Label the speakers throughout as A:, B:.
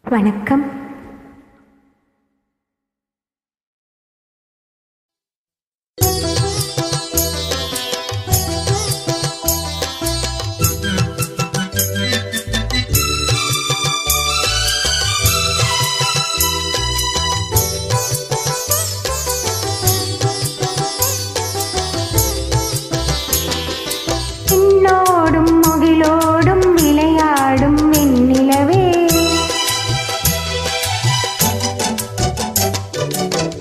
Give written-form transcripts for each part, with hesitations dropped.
A: வணக்கம். என்னோடும் முகிலோடும் விளையாடும் வெண்ணிலவே,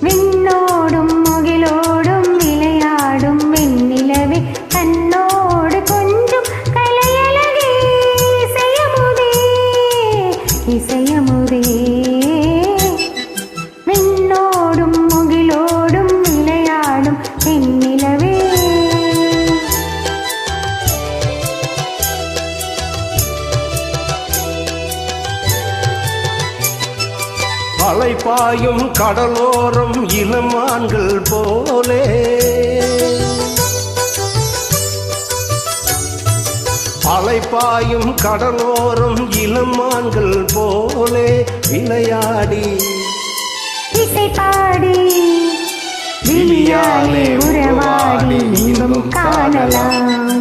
A: விண்ணோடும் முகிலோடும் விளையாடும் வெண்ணிலவே, கண்ணோடு கொஞ்சம் கலையழகே இசையமுதே, இசையமுதே. விண்ணோடும் முகிலோடும் விளையாடும் வெண்ணிலவே,
B: அலைபாயும் கடலோரம் இளமான்கள் போலே, அலைபாயும் கடலோரம் இளமான்கள் போலே விளையாடி
A: இசை பாடி விழியாலே உறவாடி இன்பம் காணலாம்.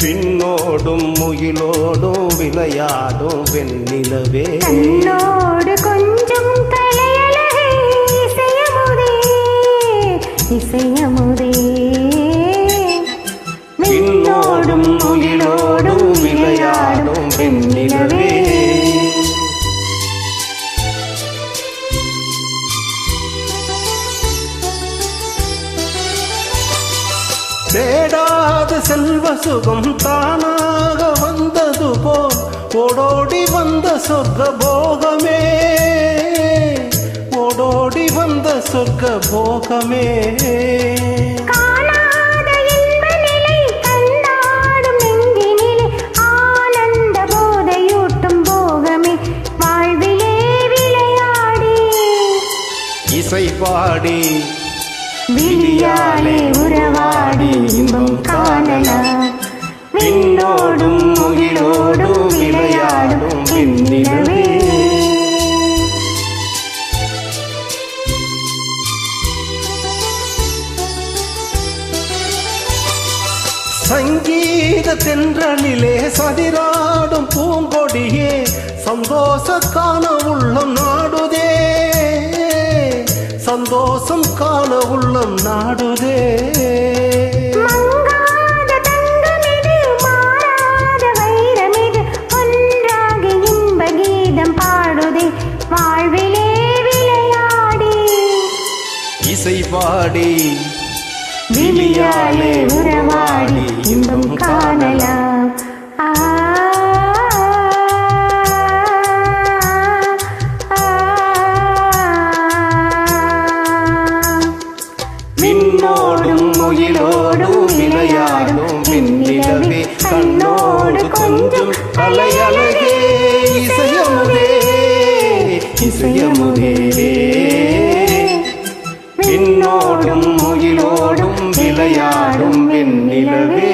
B: பின்னோடும் முகிலோடும் விளையாடும் வெண்ணிலவே,
A: கண்ணோடு கொஞ்சம் கலையழகே இசையமுதே, இசையமுதே.
B: பின்னோடும் முகிலோடும் விளையாடும் வெண்ணிலவே. தேடாத செல்வ சுகம் தானாக வந்தது போல் ஓடோடி வந்த சொர்க்க போகமே, ஓடோடி வந்த சொர்க்க போகமே.
A: காணாத இன்ப நிலை கண்டாடும் நெஞ்சினிலே ஆனந்த போதையூட்டும் போகமே, வாழ்விலே விளையாடி
B: இசை பாடி
A: விழியாலே உறவாடி இன்பம் காணலாம். விண்ணோடும் முகிலோடும் விளையாடும் வெண்ணிலவே,
B: சங்கீத தென்றலிலே சதிராடும் பூங்கொடியே, சந்தோஷ காண உள்ளம் நாடுதே, சந்தோஷம் காண உள்ளம் நாடுதே.
A: மங்காத தங்கமிது மாறாத வைரமிது ஒன்றாகி இன்ப கீதம் பாடுதே, வாழ்விலே விளையாடி
B: இசை பாடி
A: விழியாலே உறவாடி இன்பம் காணலாம்.
B: விண்ணோடும் முகிலோடும் விளையாடும் வெண்ணிலவே, கண்ணோடு கொஞ்சம் அலையழகே இசையமுதே, இசையமுதே. விண்ணோடும் முகிலோடும் விளையாடும் வெண்ணிலவே.